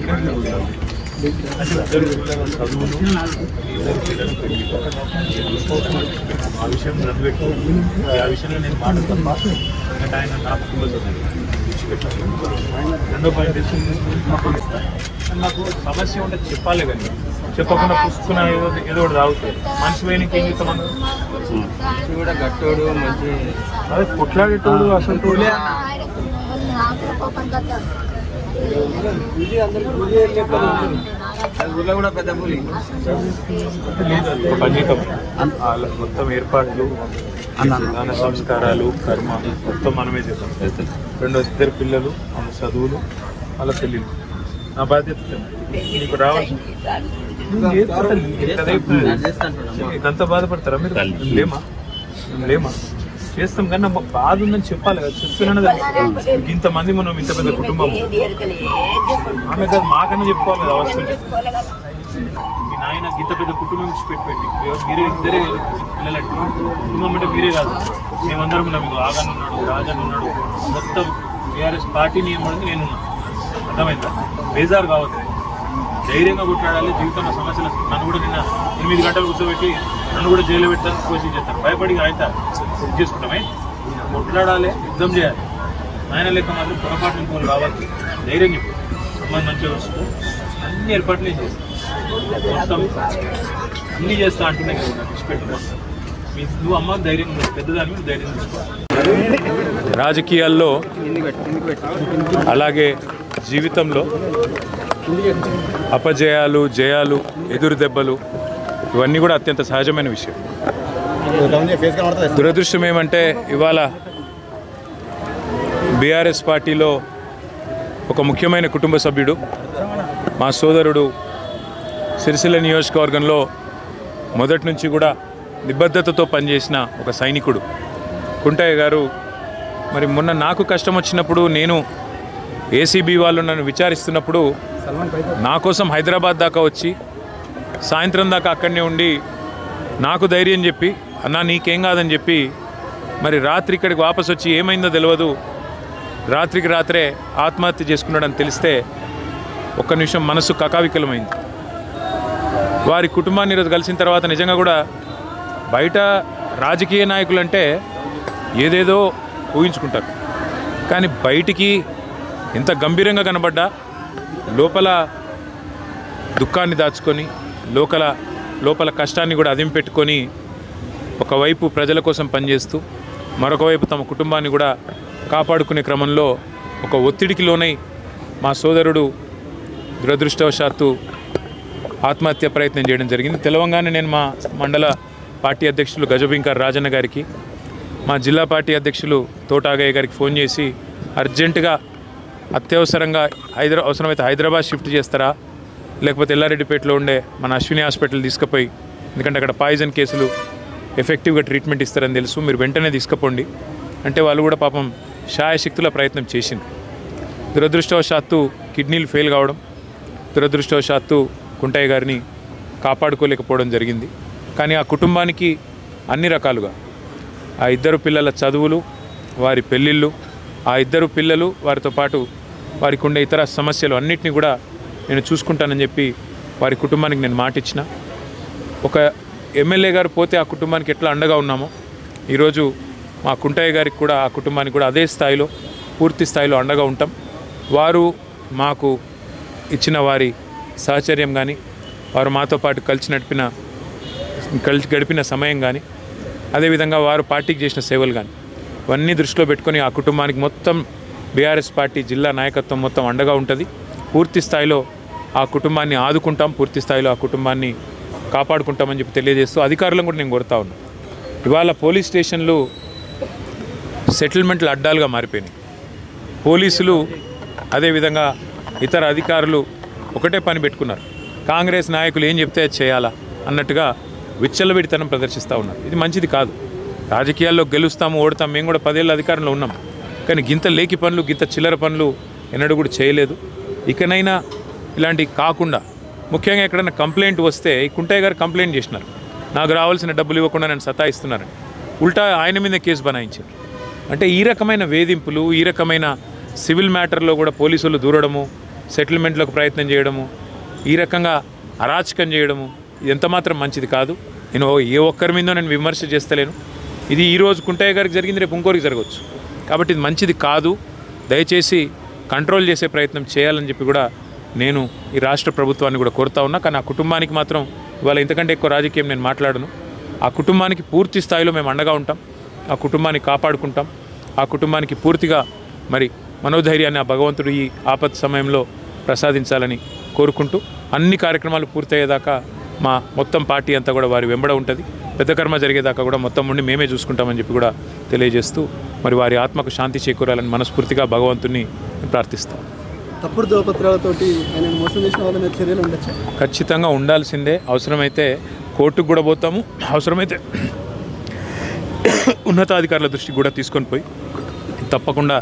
అంటే ఇద్దరు పిల్లల చదువులు ఇద్దరు పిల్లల పెళ్లి ఆ విషయం నడిపెట్టు ఆ విషయంలో నేను మాట తప్ప అంటే ఆయన నా కుటుంబ సభ్యులు రెండో పాయింట్ నాకు సమస్య ఉంటే చెప్పాలి కానీ చెప్పకుండా పుస్తకం ఏదో ఒకటి తాగుతారు మనిషి పోయినకి ఏం చేస్తాం కూడా గట్టోడు మంచి అదే కొట్లాడేటోడు అసలు కూడా పెద్ద పులి మొత్తం ఏర్పాట్లు దాన సంస్కారాలు కర్మ మొత్తం మనమే చేస్తాం రెండో ఇద్దరు పిల్లలు వాళ్ళ చదువులు వాళ్ళ పెళ్ళిళ్ళు నా బాధ్యత నీకు రావాలి ఇదంతా బాధపడతారా మీరు లేమా లేమా చేస్తాం కానీ నాకు బాధ ఉందని చెప్పాలి కదా చెప్తున్నాను ఇంతమంది మనం ఇంత పెద్ద కుటుంబం ఆమె కదా మాకన్నా చెప్పుకోవాలి కదా అవసరం మీ నాయన ఇంత పెద్ద కుటుంబం పెట్టి మీరే ఇద్దరే పిల్లలంటే కుటుంబం అంటే మీరే కాదు మేమందరం ఉన్నాం మీకు ఆగాన్ ఉన్నాడు రాజన్ ఉన్నాడు మొత్తం టీఆర్ఎస్ పార్టీ నియమం నేనున్నా అర్థమైందా బేజారు కావద్దు ధైర్యంగా కొట్లాడాలి జీవితంలో సమస్యలు నన్ను కూడా నిన్న 8 గంటలు కూర్చోబెట్టి నన్ను కూడా జైలు పెట్టడానికి కోచింగ్ చేస్తారు భయపడి అయితే ఇది చేసుకుంటామే కొట్లాడాలి యుద్ధం చేయాలి ఆయన లెక్క మాత్రం పొరపాటు ఇంకోళ్ళు కావాలి ధైర్యం చెప్పు సంబంధం మంచిగా వస్తూ అన్ని ఏర్పాట్లు ఏం చేస్తాను మొత్తం అన్నీ చేస్తా అంటున్నాయి కదా నాకు ఇచ్చిపెట్టుకో నువ్వు అమ్మ ధైర్యం పెద్దదాని మీద ధైర్యం తీసుకోవాలి రాజకీయాల్లో అలాగే జీవితంలో అపజయాలు జయాలు ఎదురు దెబ్బలు ఇవన్నీ కూడా అత్యంత సహజమైన విషయం దురదృష్టం ఏమంటే ఇవాళ బీఆర్ఎస్ పార్టీలో ఒక ముఖ్యమైన కుటుంబ సభ్యుడు మా సోదరుడు సిరిసిల్ల నియోజకవర్గంలో మొదటి నుంచి కూడా నిబద్ధతతో పనిచేసిన ఒక సైనికుడు కుంటయ్య గారు మరి మొన్న నాకు కష్టం వచ్చినప్పుడు నేను ఏసీబీ వాళ్ళు నన్ను విచారిస్తున్నప్పుడు నా కోసం హైదరాబాద్ దాకా వచ్చి సాయంత్రం దాకా అక్కడనే ఉండి నాకు ధైర్యం చెప్పి అన్నా నీకేం కాదని చెప్పి మరి రాత్రి ఇక్కడికి వాపసు వచ్చి ఏమైందో తెలియదు రాత్రికి రాత్రే ఆత్మహత్య చేసుకున్నాడని తెలిస్తే ఒక్క నిమిషం మనసు కకావికలమైంది వారి కుటుంబాన్ని ఈరోజు కలిసిన తర్వాత నిజంగా కూడా బయట రాజకీయ నాయకులు అంటే ఏదేదో ఊహించుకుంటారు కానీ బయటికి ఎంత గంభీరంగా కనబడ్డా లోపల దుఃఖాన్ని దాచుకొని లోపల కష్టాన్ని కూడా అదిం పెట్టుకొని ఒకవైపు ప్రజల కోసం పనిచేస్తూ మరొకవైపు తమ కుటుంబాన్ని కూడా కాపాడుకునే క్రమంలో ఒక ఒత్తిడికి లోనై మా సోదరుడు దురదృష్టవశాత్తు ఆత్మహత్య ప్రయత్నం చేయడం జరిగింది తెలవంగానే నేను మా మండల పార్టీ అధ్యక్షులు గజబింకర్ రాజన్న గారికి మా జిల్లా పార్టీ అధ్యక్షులు తోటాగయ్య గారికి ఫోన్ చేసి అర్జెంటుగా అత్యవసరంగా అవసరమైతే హైదరాబాద్ షిఫ్ట్ చేస్తారా లేకపోతే ఎల్లారెడ్డిపేటలో ఉండే మన అశ్విని హాస్పిటల్ తీసుకుపోయి ఎందుకంటే అక్కడ పాయిజన్ కేసులు ఎఫెక్టివ్గా ట్రీట్మెంట్ ఇస్తారని తెలుసు మీరు వెంటనే తీసుకుపోండి అంటే వాళ్ళు కూడా పాపం శాయశక్తుల ప్రయత్నం చేసింది దురదృష్టవశాత్తు కిడ్నీలు ఫెయిల్ కావడం దురదృష్టవశాత్తు కుంటయ్య గారిని కాపాడుకోలేకపోవడం జరిగింది కానీ ఆ కుటుంబానికి అన్ని రకాలుగా ఆ ఇద్దరు పిల్లల చదువులు వారి పెళ్ళిళ్ళు ఆ ఇద్దరు పిల్లలు వారితో పాటు వారికి ఉండే ఇతర సమస్యలు అన్నిటినీ కూడా నేను చూసుకుంటానని చెప్పి వారి కుటుంబానికి నేను మాట ఇచ్చిన ఒక ఎమ్మెల్యే గారు పోతే ఆ కుటుంబానికి ఎట్లా అండగా ఉన్నామో ఈరోజు మా కుంటయ్య గారికి కూడా ఆ కుటుంబానికి కూడా అదే స్థాయిలో పూర్తి స్థాయిలో అండగా ఉంటాం వారు మాకు ఇచ్చిన వారి సహచర్యం కానీ వారు మాతో పాటు కలిసి గడిపిన సమయం కానీ అదేవిధంగా వారు పార్టీకి చేసిన సేవలు కానీ ఇవన్నీ దృష్టిలో పెట్టుకొని ఆ కుటుంబానికి మొత్తం బీఆర్ఎస్ పార్టీ జిల్లా నాయకత్వం మొత్తం అండగా ఉంటుంది పూర్తి స్థాయిలో ఆ కుటుంబాన్ని ఆదుకుంటాం పూర్తి స్థాయిలో ఆ కుటుంబాన్ని కాపాడుకుంటామని చెప్పి తెలియజేస్తూ అధికారులను కూడా నేను కోరుతా ఉన్నాను ఇవాళ పోలీస్ స్టేషన్లు సెటిల్మెంట్లు అడ్డాలుగా మారిపోయినాయి పోలీసులు అదేవిధంగా ఇతర అధికారులు ఒకటే పని పెట్టుకున్నారు కాంగ్రెస్ నాయకులు ఏం చెప్తే చేయాలా అన్నట్టుగా విచ్చలవిడితనం ప్రదర్శిస్తూ ఉన్నారు ఇది మంచిది కాదు రాజకీయాల్లో గెలుస్తాము ఓడతాము మేము కూడా 10 ఏళ్ళ అధికారంలో ఉన్నాం కానీ గింత లేకి పనులు గింత చిల్లర పనులు ఎన్నడూ కూడా చేయలేదు ఇకనైనా ఇలాంటివి కాకుండా ముఖ్యంగా ఎక్కడైనా కంప్లైంట్ వస్తే ఈ కుంటయ్య గారు కంప్లైంట్ చేసినారు నాకు రావాల్సిన డబ్బులు ఇవ్వకుండా నేను సతాయిస్తున్నారని ఉల్టా ఆయన మీద కేసు బనాయించారు అంటే ఈ రకమైన వేధింపులు ఈ రకమైన సివిల్ మ్యాటర్లో కూడా పోలీసులు దూరడము సెటిల్మెంట్లకు ప్రయత్నం చేయడము, ఈ రకంగా అరాచకం చేయడము ఇది ఎంతమాత్రం మంచిది కాదు. నేను ఏ ఒక్కరి మీదో నేను విమర్శ చేస్తలేను. ఇది ఈరోజు కుంటయ్య గారికి జరిగింది, రేపు ఇంకోరికి జరగవచ్చు. కాబట్టి ఇది మంచిది కాదు. దయచేసి కంట్రోల్ చేసే ప్రయత్నం చేయాలని చెప్పి కూడా నేను ఈ రాష్ట్ర ప్రభుత్వాన్ని కూడా కోరుతా ఉన్నా. కానీ ఆ కుటుంబానికి మాత్రం ఇవాళ ఇంతకంటే ఎక్కువ రాజకీయం నేను మాట్లాడను. ఆ కుటుంబానికి పూర్తి స్థాయిలో మేము అండగా ఉంటాం, ఆ కుటుంబాన్ని కాపాడుకుంటాం, ఆ కుటుంబానికి పూర్తిగా మరి మనోధైర్యాన్ని ఆ భగవంతుడు ఈ ఆపత్ సమయంలో ప్రసాదించాలని కోరుకుంటూ అన్ని కార్యక్రమాలు పూర్తయ్యేదాకా మా మొత్తం పార్టీ అంతా కూడా వారి వెంబడ ఉంటుంది. పెద్ద కర్మ జరిగేదాకా కూడా మొత్తం ఉండి మేమే చూసుకుంటామని చెప్పి కూడా తెలియజేస్తూ మరి వారి ఆత్మకు శాంతి చేకూరాలని మనస్ఫూర్తిగా భగవంతుని ప్రార్థిస్తాం. తప్పుడు ధ్రువపత్రాలతోటి ఆయన మోసం చేసిన వాళ్ళ చర్యలు ఉండొచ్చు. ఖచ్చితంగా ఉండాల్సిందే. అవసరమైతే కోర్టుకు కూడా పోతాము, అవసరమైతే ఉన్నతాధికారుల దృష్టికి కూడా తీసుకొని పోయి తప్పకుండా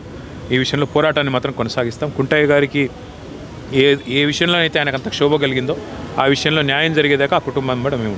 ఈ విషయంలో పోరాటాన్ని మాత్రం కొనసాగిస్తాం. కుంటయ్య గారికి ఏ విషయంలో అయితే ఆయనకు అంత క్షోభ కలిగిందో ఆ విషయంలో న్యాయం జరిగేదాకా ఆ కుటుంబం కూడా మేము